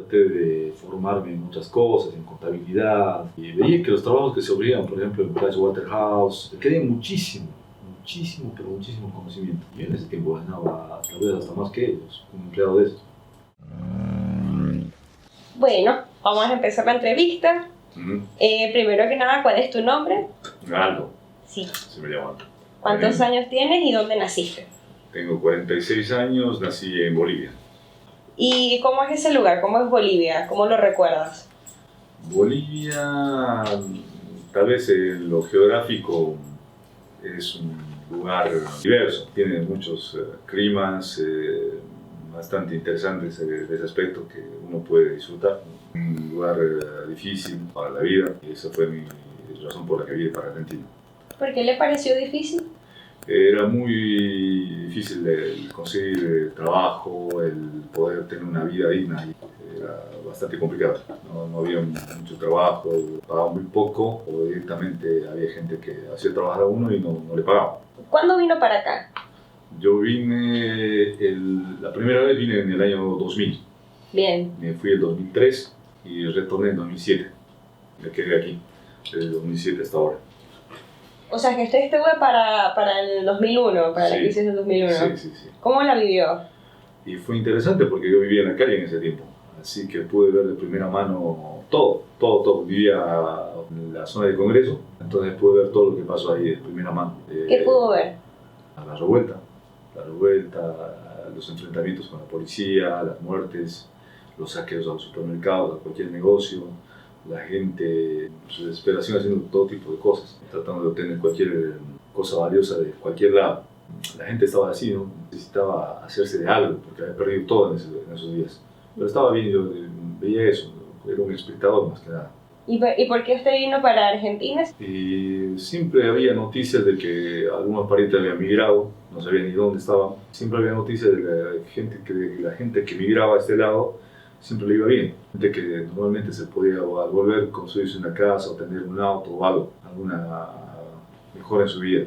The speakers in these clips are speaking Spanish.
traté de formarme en muchas cosas, en contabilidad, y veía que los trabajos que se abrían, por ejemplo, en Pricewaterhouse, quería muchísimo, pero muchísimo conocimiento. Y en ese tiempo ganaba tal vez hasta más que ellos, como empleado de esos. Bueno, vamos a empezar la entrevista. Primero que nada, ¿cuál es tu nombre? Aldo. Sí. Se me llama Aldo. ¿Cuántos años tienes y dónde naciste? Tengo 46 años, nací en Bolivia. ¿Y cómo es ese lugar? ¿Cómo es Bolivia? ¿Cómo lo recuerdas? Bolivia, tal vez en lo geográfico, es un lugar diverso. Tiene muchos climas bastante interesantes de ese aspecto que uno puede disfrutar. Un lugar difícil para la vida, y esa fue mi razón por la que vine para Argentina. ¿Por qué le pareció difícil? Era muy difícil el conseguir trabajo, el poder tener una vida digna. Era bastante complicado. No había mucho trabajo, pagaban muy poco, o directamente había gente que hacía trabajar a uno y no le pagaba. ¿Cuándo vino para acá? Yo vine, la primera vez vine en el año 2000. Bien. Me fui el 2003 y retorné en 2007. Me quedé aquí desde 2007 hasta ahora. O sea, que usted estuvo para el 2001, para la crisis del 2001. Sí. ¿Cómo la vivió? Y fue interesante porque yo vivía en la calle en ese tiempo, así que pude ver de primera mano todo. Vivía en la zona del Congreso, entonces pude ver todo lo que pasó ahí de primera mano. ¿Qué pudo ver? La revuelta, los enfrentamientos con la policía, las muertes, los saqueos a los supermercados, a cualquier negocio, la gente, su desesperación haciendo todo tipo de cosas, tratando de obtener cualquier cosa valiosa de cualquier lado. La gente estaba así, ¿no? Necesitaba hacerse de algo, porque había perdido todo en esos días. Pero estaba bien, yo veía eso, ¿no? Era un espectador más que nada. ¿Y por qué usted vino para Argentina? Y siempre había noticias de que algunos parientes habían migrado, no sabían ni dónde estaban. Siempre había noticias de la gente que migraba a este lado siempre le iba bien. Gente que normalmente se podía al volver construirse una casa o tener un auto o algo, alguna mejora en su vida.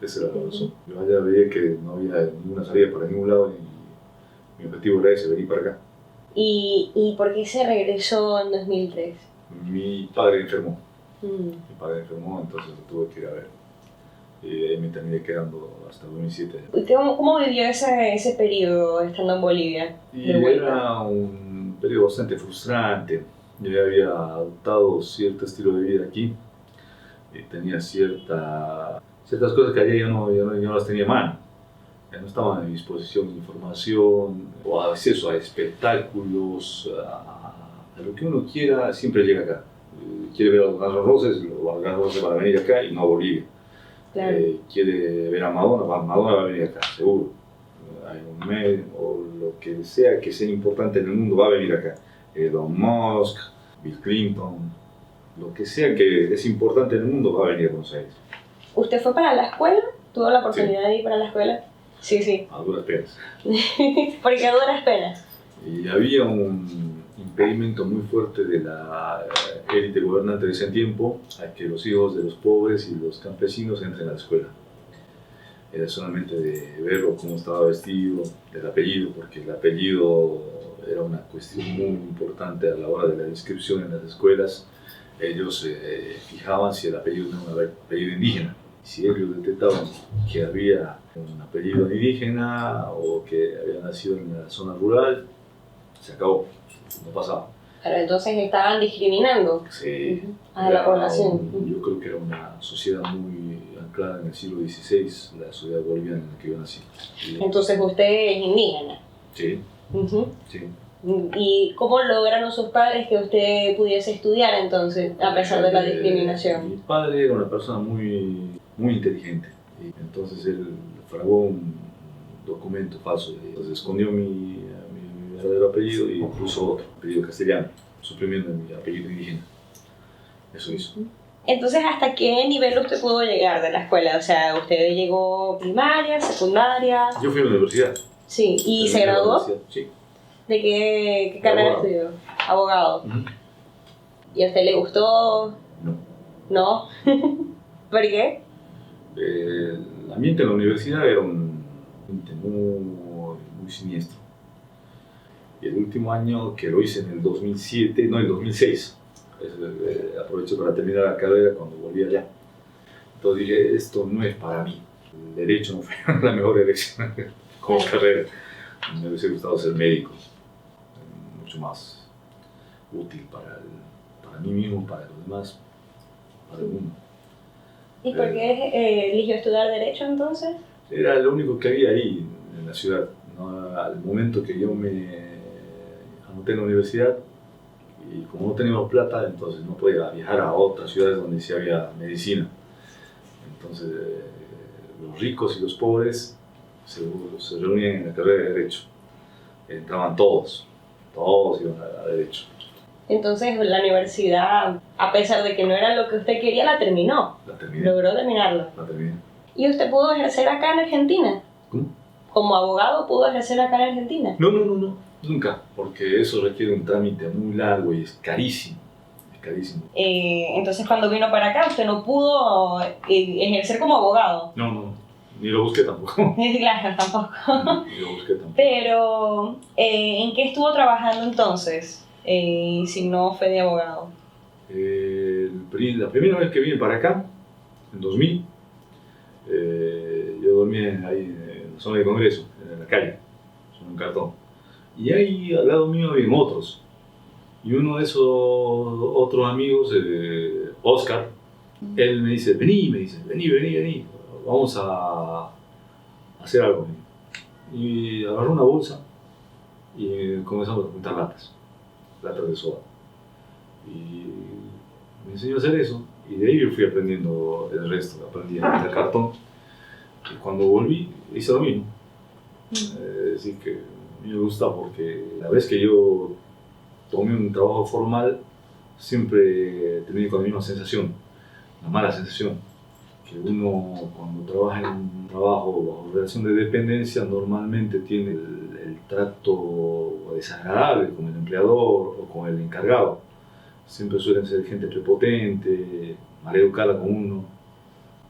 Esa era la razón. Yo allá veía que no había ninguna salida para ningún lado y mi objetivo era ese, venir para acá. ¿Y por qué se regresó en 2003? Mi padre enfermó. Entonces lo tuve que ir a ver. Y ahí me terminé quedando hasta 2007. ¿Y cómo vivió ese periodo estando en Bolivia? Era un periodo bastante frustrante. Yo ya había adoptado cierto estilo de vida aquí y tenía ciertas cosas que allá yo no las tenía a mano. Ya no estaban a mi disposición de información o acceso a espectáculos, a lo que uno quiera, siempre llega acá. Quiere ver a los Guns N' Roses, los Guns N' Roses van a venir acá y no a Bolivia. Claro. Quiere ver a Madonna va a venir acá, seguro. Iron Man o lo que sea importante en el mundo va a venir acá. Elon Musk, Bill Clinton, lo que sea que es importante en el mundo va a venir a Buenos Aires. ¿Usted fue para la escuela? ¿Tuvo la oportunidad de ir para la escuela? Sí. A duras penas. ¿Por qué a duras penas? Y había un impedimento muy fuerte de la élite gobernante de ese tiempo a que los hijos de los pobres y los campesinos entren a la escuela. Era solamente de verlo cómo estaba vestido, del apellido, porque el apellido era una cuestión muy importante a la hora de la inscripción en las escuelas. Ellos fijaban si el apellido no era un apellido indígena. Si ellos detectaban que había un apellido indígena o que había nacido en la zona rural, se acabó, no pasaba. Pero entonces estaban discriminando a la población. Yo creo que era una sociedad muy anclada en el siglo XVI, la sociedad boliviana en la que yo nací. Entonces usted es indígena. Sí. Sí. ¿Y cómo lograron sus padres que usted pudiese estudiar entonces, a pesar de la discriminación? Mi padre era una persona muy inteligente, y entonces él fraguó un documento falso, entonces escondió mi verdadero apellido y puso otro apellido castellano, suprimiendo mi apellido indígena. Eso hizo. Entonces, ¿hasta qué nivel usted pudo llegar de la escuela? O sea, ¿usted llegó primaria, secundaria? Yo fui a la universidad. Sí, ¿y se graduó? Sí. ¿De qué carrera estudió? Abogado. ¿Y a usted le gustó? No. ¿No? ¿Por qué? El ambiente en la universidad era un ambiente muy siniestro. Y el último año, que lo hice en el 2007, no, el 2006, aproveché para terminar la carrera cuando volví allá. Entonces dije, esto no es para mí. El derecho no fue la mejor elección como carrera. Me hubiese gustado ser médico, mucho más útil para mí mismo, para los demás, para el mundo. ¿Y por qué eligió estudiar Derecho entonces? Era lo único que había ahí en la ciudad, ¿no? Al momento que yo me anoté en la universidad, y como no teníamos plata, entonces no podía viajar a otras ciudades donde sí había medicina. Entonces los ricos y los pobres se reunían en la carrera de Derecho. Entraban todos iban a Derecho. Entonces la universidad, a pesar de que no era lo que usted quería, la terminó. La terminé. Logró terminarlo. La terminé. ¿Y usted pudo ejercer acá en Argentina? ¿Cómo? ¿Como abogado pudo ejercer acá en Argentina? No, nunca, porque eso requiere un trámite muy largo y es carísimo. Es carísimo. Entonces cuando vino para acá usted no pudo ejercer como abogado. No, ni lo busqué tampoco. Claro, tampoco. Ni lo busqué tampoco. Pero, ¿en qué estuvo trabajando entonces, si no fue de abogado? La primera vez que vine para acá, en 2000, yo dormía ahí en la zona de Congreso, en la calle, en un cartón. Y ahí al lado mío habían otros. Y uno de esos otros amigos, Oscar, él me dice, vení, vamos a hacer algo. Y agarró una bolsa y comenzamos a juntar latas de soda. Y me enseñó a hacer eso, y de ahí yo fui aprendiendo el resto, aprendí a hacer cartón. Y cuando volví, hice lo mismo. Es decir, que a mí me gusta porque la vez que yo tomé un trabajo formal, siempre terminé con la misma sensación, una mala sensación. Que uno cuando trabaja en un trabajo bajo relación de dependencia, normalmente tiene el trato desagradable con el empleador o con el encargado. Siempre suelen ser gente prepotente, maleducada con uno.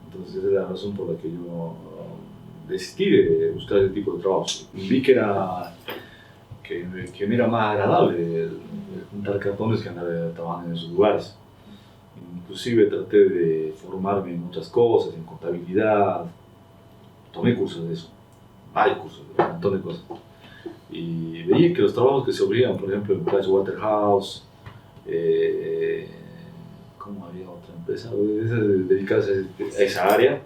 Entonces esa es la razón por la que yo decidí de buscar ese tipo de trabajo. Vi que me era más agradable el juntar cartones que andar trabajando en esos lugares. Inclusive traté de formarme en otras cosas, en contabilidad. Tomé cursos de eso, varios cursos, un montón de cosas. Y veía que los trabajos que se ofrecían, por ejemplo, en Pricewaterhouse, ¿cómo había otra empresa dedicada a esa área?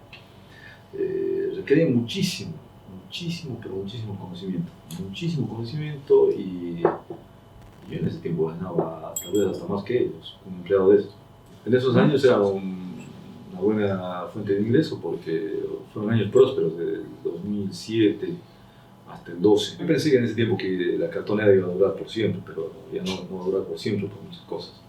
Requería muchísimo conocimiento, y yo en ese tiempo ganaba tal vez hasta más que ellos, como empleado de esos. En esos años era una buena fuente de ingreso porque fueron años prósperos, del 2007 hasta el 12. Yo pensé que en ese tiempo que la cartonera iba a durar por siempre, pero ya no va a durar por siempre por muchas cosas.